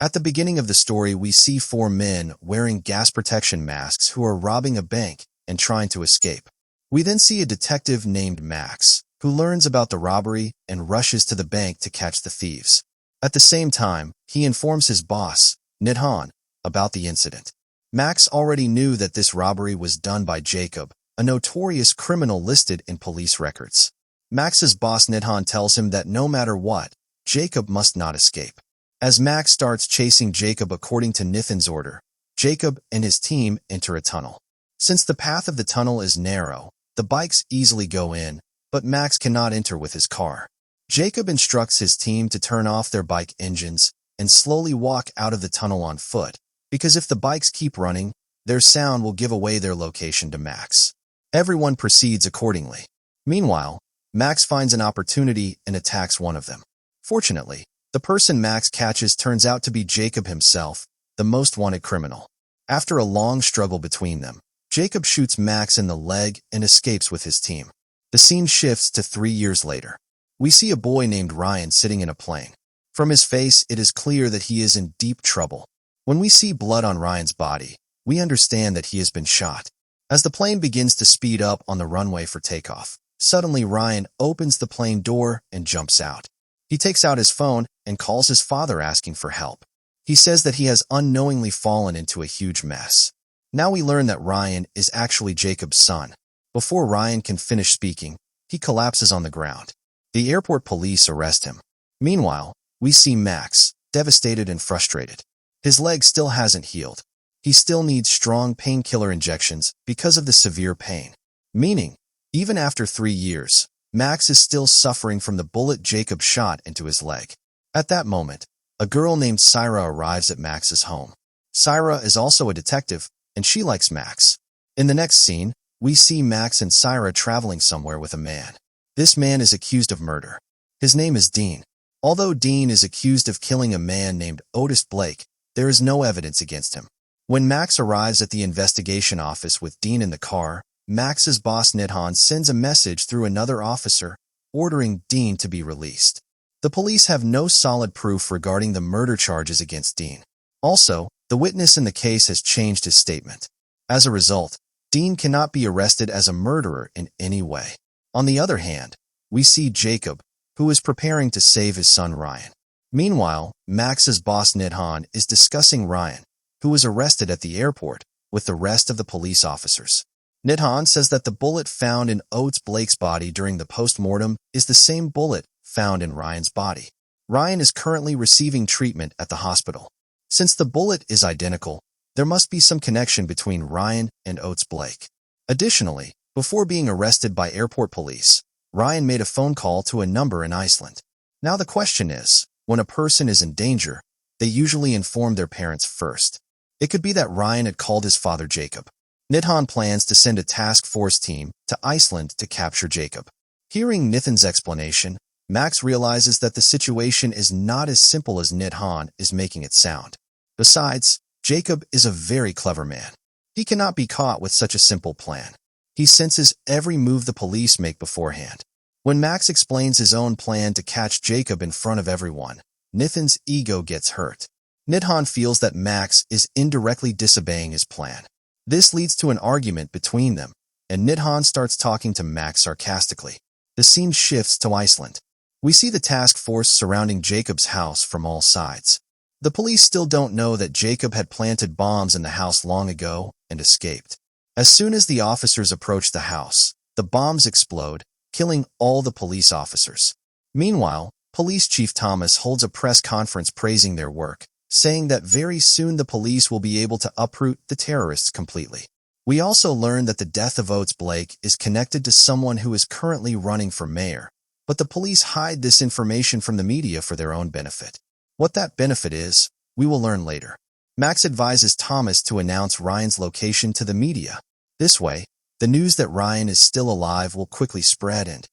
At the beginning of the story, we see four men wearing gas protection masks who are robbing a bank and trying to escape. We then see a detective named Max, who learns about the robbery and rushes to the bank to catch the thieves. At the same time, he informs his boss, Nidhan, about the incident. Max already knew that this robbery was done by Jacob, a notorious criminal listed in police records. Max's boss Nidhan tells him that no matter what, Jacob must not escape. As Max starts chasing Jacob according to Nithan's order, Jacob and his team enter a tunnel. Since the path of the tunnel is narrow, the bikes easily go in, but Max cannot enter with his car. Jacob instructs his team to turn off their bike engines and slowly walk out of the tunnel on foot, because if the bikes keep running, their sound will give away their location to Max. Everyone proceeds accordingly. Meanwhile, Max finds an opportunity and attacks one of them. Fortunately, the person Max catches turns out to be Jacob himself, the most wanted criminal. After a long struggle between them, Jacob shoots Max in the leg and escapes with his team. The scene shifts to 3 years later. We see a boy named Ryan sitting in a plane. From his face, it is clear that he is in deep trouble. When we see blood on Ryan's body, we understand that he has been shot. As the plane begins to speed up on the runway for takeoff, suddenly Ryan opens the plane door and jumps out. He takes out his phone and calls his father asking for help. He says that he has unknowingly fallen into a huge mess. Now we learn that Ryan is actually Jacob's son. Before Ryan can finish speaking, he collapses on the ground. The airport police arrest him. Meanwhile, we see Max, devastated and frustrated. His leg still hasn't healed. He still needs strong painkiller injections because of the severe pain. Meaning, even after 3 years, Max is still suffering from the bullet Jacob shot into his leg. At that moment, a girl named Syra arrives at Max's home. Syra is also a detective, and she likes Max. In the next scene, we see Max and Syra traveling somewhere with a man. This man is accused of murder. His name is Dean. Although Dean is accused of killing a man named Otis Blake, there is no evidence against him. When Max arrives at the investigation office with Dean in the car, Max's boss Nidhan sends a message through another officer, ordering Dean to be released. The police have no solid proof regarding the murder charges against Dean. Also, the witness in the case has changed his statement. As a result, Dean cannot be arrested as a murderer in any way. On the other hand, we see Jacob, who is preparing to save his son Ryan. Meanwhile, Max's boss Nidhan is discussing Ryan, who was arrested at the airport, with the rest of the police officers. Nidhan says that the bullet found in Otis Blake's body during the post-mortem is the same bullet found in Ryan's body. Ryan is currently receiving treatment at the hospital. Since the bullet is identical, there must be some connection between Ryan and Otis Blake. Additionally, before being arrested by airport police, Ryan made a phone call to a number in Iceland. Now the question is, when a person is in danger, they usually inform their parents first. It could be that Ryan had called his father Jacob. Nidhan plans to send a task force team to Iceland to capture Jacob. Hearing Nithan's explanation, Max realizes that the situation is not as simple as Nidhan is making it sound. Besides, Jacob is a very clever man. He cannot be caught with such a simple plan. He senses every move the police make beforehand. When Max explains his own plan to catch Jacob in front of everyone, Nithan's ego gets hurt. Nidhan feels that Max is indirectly disobeying his plan. This leads to an argument between them, and Nidhan starts talking to Max sarcastically. The scene shifts to Iceland. We see the task force surrounding Jacob's house from all sides. The police still don't know that Jacob had planted bombs in the house long ago and escaped. As soon as the officers approach the house, the bombs explode, killing all the police officers. Meanwhile, Police Chief Thomas holds a press conference praising their work, saying that very soon the police will be able to uproot the terrorists completely. We also learn that the death of Otis Blake is connected to someone who is currently running for mayor, but the police hide this information from the media for their own benefit. What that benefit is, we will learn later. Max advises Thomas to announce Ryan's location to the media. This way, the news that Ryan is still alive will quickly spread and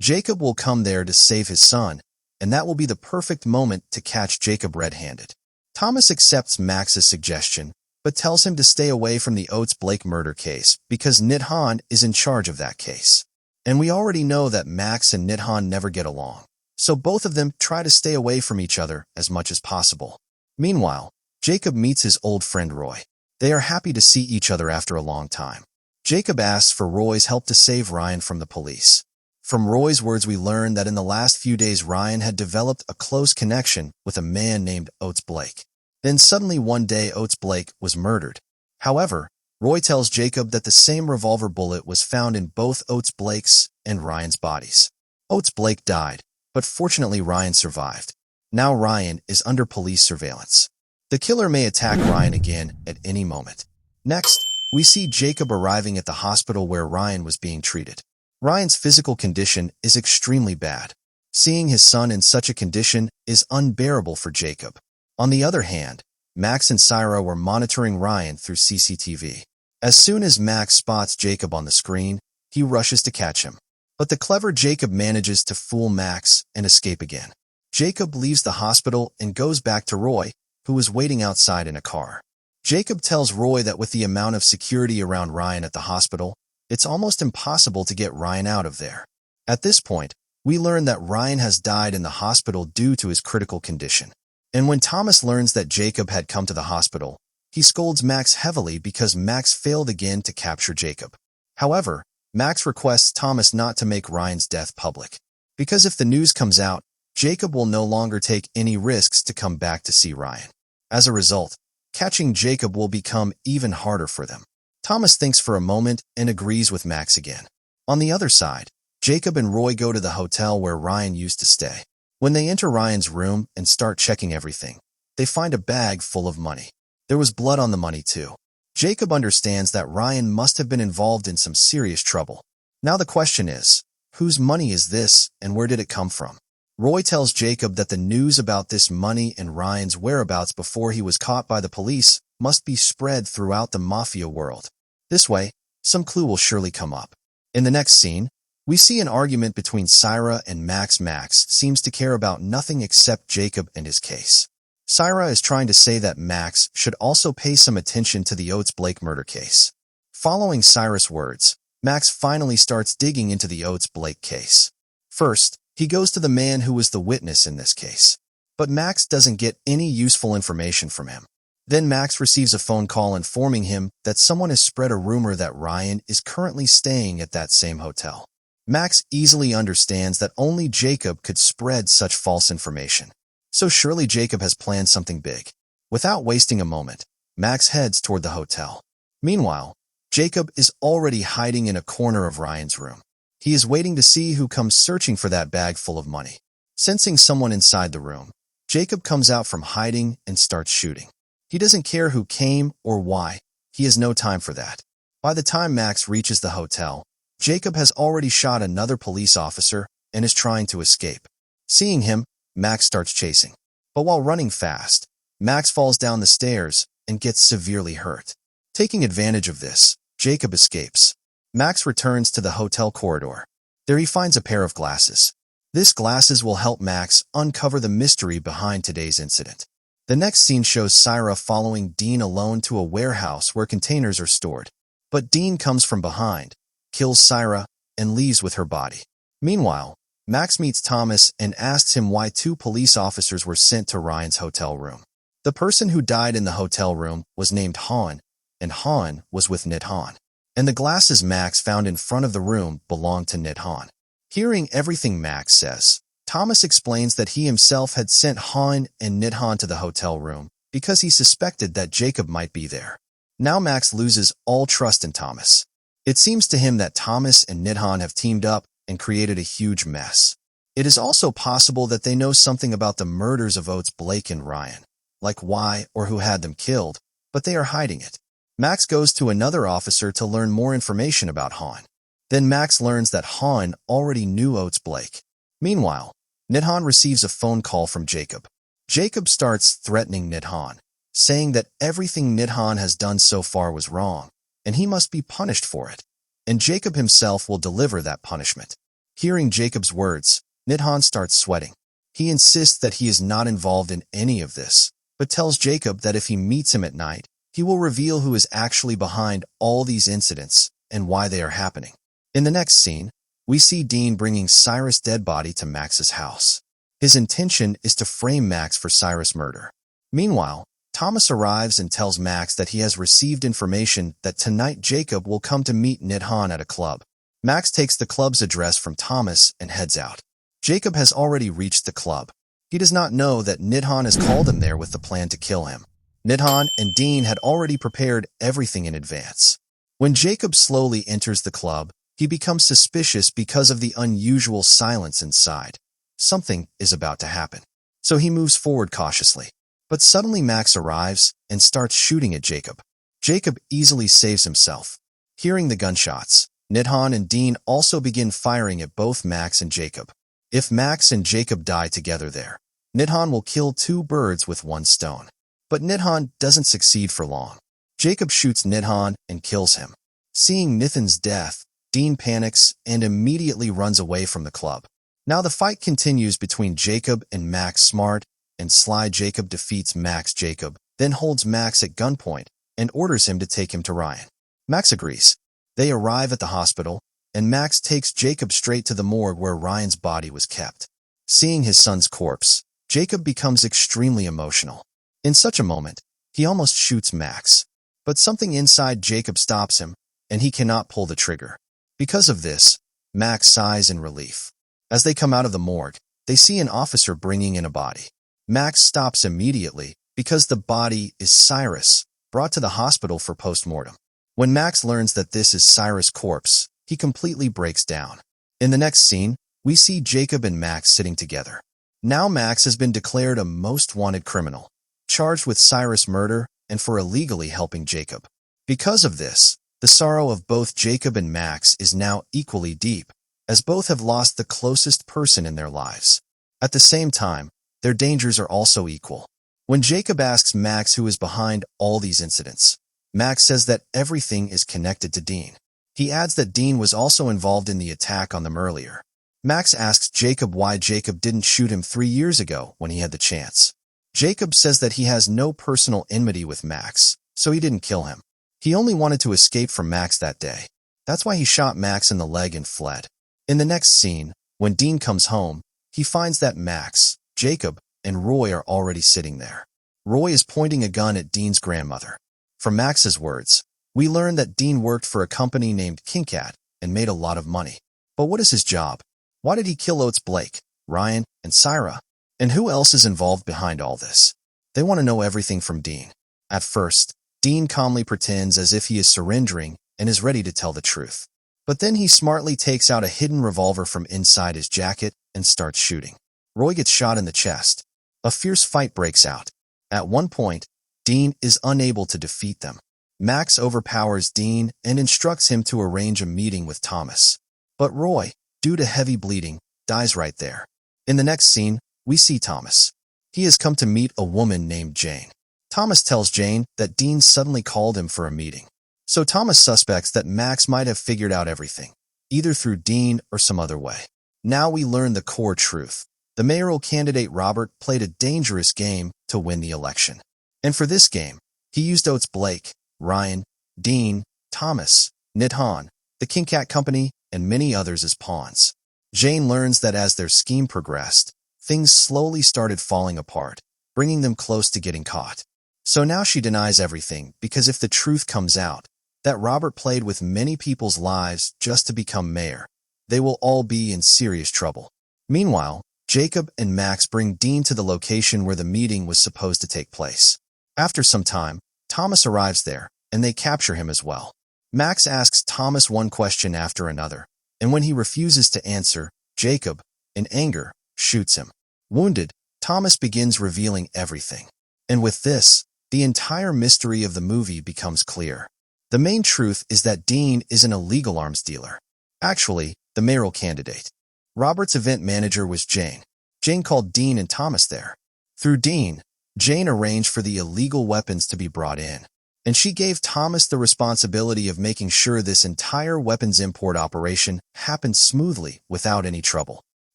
Jacob will come there to save his son, and that will be the perfect moment to catch Jacob red-handed. Thomas accepts Max's suggestion, but tells him to stay away from the Otis Blake murder case because Nidhan is in charge of that case. And we already know that Max and Nidhan never get along, so both of them try to stay away from each other as much as possible. Meanwhile, Jacob meets his old friend Roy. They are happy to see each other after a long time. Jacob asks for Roy's help to save Ryan from the police. From Roy's words, we learn that in the last few days Ryan had developed a close connection with a man named Oates Blake. Then suddenly one day Oates Blake was murdered. However, Roy tells Jacob that the same revolver bullet was found in both Oates Blake's and Ryan's bodies. Oates Blake died, but fortunately Ryan survived. Now Ryan is under police surveillance. The killer may attack Ryan again at any moment. Next, we see Jacob arriving at the hospital where Ryan was being treated. Ryan's physical condition is extremely bad. Seeing his son in such a condition is unbearable for Jacob. On the other hand, Max and Syra were monitoring Ryan through CCTV. As soon as Max spots Jacob on the screen, he rushes to catch him. But the clever Jacob manages to fool Max and escape again. Jacob leaves the hospital and goes back to Roy, who is waiting outside in a car. Jacob tells Roy that with the amount of security around Ryan at the hospital, it's almost impossible to get Ryan out of there. At this point, we learn that Ryan has died in the hospital due to his critical condition. And when Thomas learns that Jacob had come to the hospital, he scolds Max heavily because Max failed again to capture Jacob. However, Max requests Thomas not to make Ryan's death public, because if the news comes out, Jacob will no longer take any risks to come back to see Ryan. As a result, catching Jacob will become even harder for them. Thomas thinks for a moment and agrees with Max again. On the other side, Jacob and Roy go to the hotel where Ryan used to stay. When they enter Ryan's room and start checking everything, they find a bag full of money. There was blood on the money too. Jacob understands that Ryan must have been involved in some serious trouble. Now the question is, whose money is this and where did it come from? Roy tells Jacob that the news about this money and Ryan's whereabouts before he was caught by the police must be spread throughout the mafia world. This way, some clue will surely come up. In the next scene, we see an argument between Syra and Max. Max seems to care about nothing except Jacob and his case. Syra is trying to say that Max should also pay some attention to the Oates Blake murder case. Following Syra's words, Max finally starts digging into the Oates Blake case. First, he goes to the man who was the witness in this case. But Max doesn't get any useful information from him. Then Max receives a phone call informing him that someone has spread a rumor that Ryan is currently staying at that same hotel. Max easily understands that only Jacob could spread such false information. So surely Jacob has planned something big. Without wasting a moment, Max heads toward the hotel. Meanwhile, Jacob is already hiding in a corner of Ryan's room. He is waiting to see who comes searching for that bag full of money. Sensing someone inside the room, Jacob comes out from hiding and starts shooting. He doesn't care who came or why. He has no time for that. By the time Max reaches the hotel, Jacob has already shot another police officer and is trying to escape. Seeing him, Max starts chasing. But while running fast, Max falls down the stairs and gets severely hurt. Taking advantage of this, Jacob escapes. Max returns to the hotel corridor. There he finds a pair of glasses. This glasses will help Max uncover the mystery behind today's incident. The next scene shows Syra following Dean alone to a warehouse where containers are stored. But Dean comes from behind, kills Syra, and leaves with her body. Meanwhile, Max meets Thomas and asks him why 2 police officers were sent to Ryan's hotel room. The person who died in the hotel room was named Han, and Han was with Nidhan. And the glasses Max found in front of the room belonged to Nidhan. Hearing everything Max says, Thomas explains that he himself had sent Han and Nidhan to the hotel room because he suspected that Jacob might be there. Now Max loses all trust in Thomas. It seems to him that Thomas and Nidhan have teamed up and created a huge mess. It is also possible that they know something about the murders of Oates Blake and Ryan, like why or who had them killed, but they are hiding it. Max goes to another officer to learn more information about Han. Then Max learns that Han already knew Oates Blake. Meanwhile, Nidhan receives a phone call from Jacob. Jacob starts threatening Nidhan, saying that everything Nidhan has done so far was wrong, and he must be punished for it. And Jacob himself will deliver that punishment. Hearing Jacob's words, Nidhan starts sweating. He insists that he is not involved in any of this, but tells Jacob that if he meets him at night, he will reveal who is actually behind all these incidents and why they are happening. In the next scene, we see Dean bringing Syra's dead body to Max's house. His intention is to frame Max for Syra's murder. Meanwhile, Thomas arrives and tells Max that he has received information that tonight Jacob will come to meet Nidhan at a club. Max takes the club's address from Thomas and heads out. Jacob has already reached the club. He does not know that Nidhan has called him there with the plan to kill him. Nidhan and Dean had already prepared everything in advance. When Jacob slowly enters the club, he becomes suspicious because of the unusual silence inside. Something is about to happen. So he moves forward cautiously. But suddenly Max arrives and starts shooting at Jacob. Jacob easily saves himself. Hearing the gunshots, Nidhan and Dean also begin firing at both Max and Jacob. If Max and Jacob die together there, Nidhan will kill two birds with one stone. But Nidhan doesn't succeed for long. Jacob shoots Nidhan and kills him. Seeing Nithan's death, Dean panics and immediately runs away from the club. Now the fight continues between Jacob and Max Smart, and Sly Jacob defeats Max Jacob, then holds Max at gunpoint and orders him to take him to Ryan. Max agrees. They arrive at the hospital, and Max takes Jacob straight to the morgue where Ryan's body was kept. Seeing his son's corpse, Jacob becomes extremely emotional. In such a moment, he almost shoots Max. But something inside Jacob stops him, and he cannot pull the trigger. Because of this, Max sighs in relief. As they come out of the morgue, they see an officer bringing in a body. Max stops immediately because the body is Cyrus, brought to the hospital for post-mortem. When Max learns that this is Cyrus' corpse, he completely breaks down. In the next scene, we see Jacob and Max sitting together. Now Max has been declared a most wanted criminal, charged with Cyrus' murder and for illegally helping Jacob. Because of this, the sorrow of both Jacob and Max is now equally deep, as both have lost the closest person in their lives. At the same time, their dangers are also equal. When Jacob asks Max who is behind all these incidents, Max says that everything is connected to Dean. He adds that Dean was also involved in the attack on them earlier. Max asks Jacob why Jacob didn't shoot him 3 years ago when he had the chance. Jacob says that he has no personal enmity with Max, so he didn't kill him. He only wanted to escape from Max that day. That's why he shot Max in the leg and fled. In the next scene, when Dean comes home, he finds that Max, Jacob, and Roy are already sitting there. Roy is pointing a gun at Dean's grandmother. From Max's words, we learn that Dean worked for a company named Kinkat and made a lot of money. But what is his job? Why did he kill Oates Blake, Ryan, and Syra? And who else is involved behind all this? They want to know everything from Dean. At first, Dean calmly pretends as if he is surrendering and is ready to tell the truth. But then he smartly takes out a hidden revolver from inside his jacket and starts shooting. Roy gets shot in the chest. A fierce fight breaks out. At one point, Dean is unable to defeat them. Max overpowers Dean and instructs him to arrange a meeting with Thomas. But Roy, due to heavy bleeding, dies right there. In the next scene, we see Thomas. He has come to meet a woman named Jane. Thomas tells Jane that Dean suddenly called him for a meeting. So Thomas suspects that Max might have figured out everything, either through Dean or some other way. Now we learn the core truth. The mayoral candidate Robert played a dangerous game to win the election. And for this game, he used Oates Blake, Ryan, Dean, Thomas, Nidhan, the Kinkat Company, and many others as pawns. Jane learns that as their scheme progressed, things slowly started falling apart, bringing them close to getting caught. So now she denies everything because if the truth comes out, that Robert played with many people's lives just to become mayor, they will all be in serious trouble. Meanwhile, Jacob and Max bring Dean to the location where the meeting was supposed to take place. After some time, Thomas arrives there, and they capture him as well. Max asks Thomas one question after another, and when he refuses to answer, Jacob, in anger, shoots him. Wounded, Thomas begins revealing everything. And with this, the entire mystery of the movie becomes clear. The main truth is that Dean is an illegal arms dealer. Actually, the mayoral candidate. Robert's event manager was Jane. Jane called Dean and Thomas there. Through Dean, Jane arranged for the illegal weapons to be brought in. And she gave Thomas the responsibility of making sure this entire weapons import operation happened smoothly without any trouble.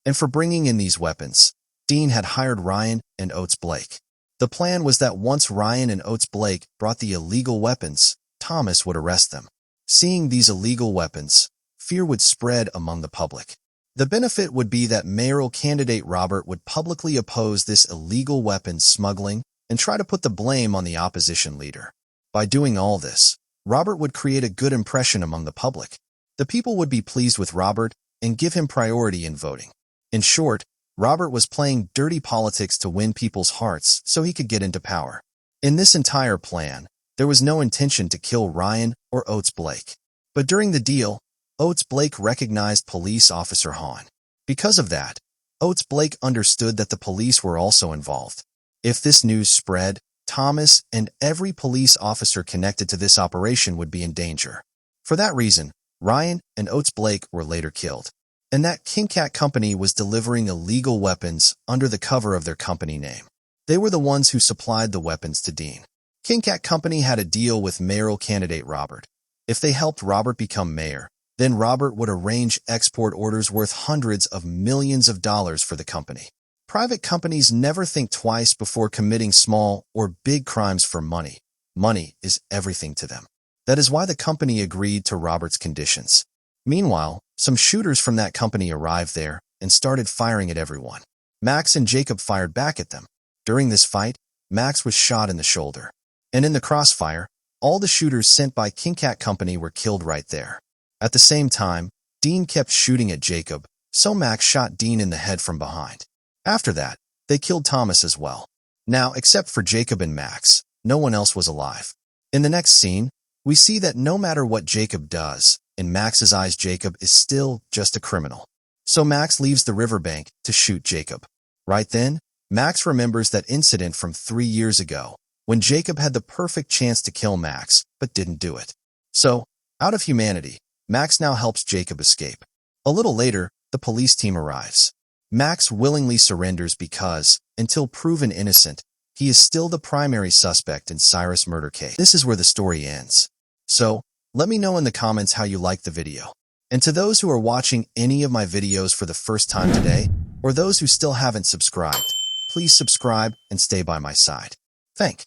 And for bringing in these weapons, Dean had hired Ryan and Oates Blake. The plan was that once Ryan and Oates Blake brought the illegal weapons, Thomas would arrest them. Seeing these illegal weapons, fear would spread among the public. The benefit would be that mayoral candidate Robert would publicly oppose this illegal weapons smuggling and try to put the blame on the opposition leader. By doing all this, Robert would create a good impression among the public. The people would be pleased with Robert and give him priority in voting. In short, Robert was playing dirty politics to win people's hearts so he could get into power. In this entire plan, there was no intention to kill Ryan or Oates Blake. But during the deal, Oates Blake recognized police officer Hahn. Because of that, Oates Blake understood that the police were also involved. If this news spread, Thomas and every police officer connected to this operation would be in danger. For that reason, Ryan and Oates Blake were later killed. And that King Cat Company was delivering illegal weapons under the cover of their company name. They were the ones who supplied the weapons to Dean. King Cat Company had a deal with mayoral candidate Robert. If they helped Robert become mayor, then Robert would arrange export orders worth hundreds of millions of dollars for the company. Private companies never think twice before committing small or big crimes for money. Money is everything to them. That is why the company agreed to Robert's conditions. Meanwhile, some shooters from that company arrived there and started firing at everyone. Max and Jacob fired back at them. During this fight, Max was shot in the shoulder. And in the crossfire, all the shooters sent by King Cat Company were killed right there. At the same time, Dean kept shooting at Jacob, so Max shot Dean in the head from behind. After that, they killed Thomas as well. Now, except for Jacob and Max, no one else was alive. In the next scene, we see that no matter what Jacob does, in Max's eyes Jacob is still just a criminal. So Max leaves the riverbank to shoot Jacob. Right then, Max remembers that incident from 3 years ago, when Jacob had the perfect chance to kill Max, but didn't do it. So, out of humanity, Max now helps Jacob escape. A little later, the police team arrives. Max willingly surrenders because, until proven innocent, he is still the primary suspect in Cyrus' murder case. This is where the story ends. So, let me know in the comments how you liked the video. And to those who are watching any of my videos for the first time today, or those who still haven't subscribed, please subscribe and stay by my side. Thanks.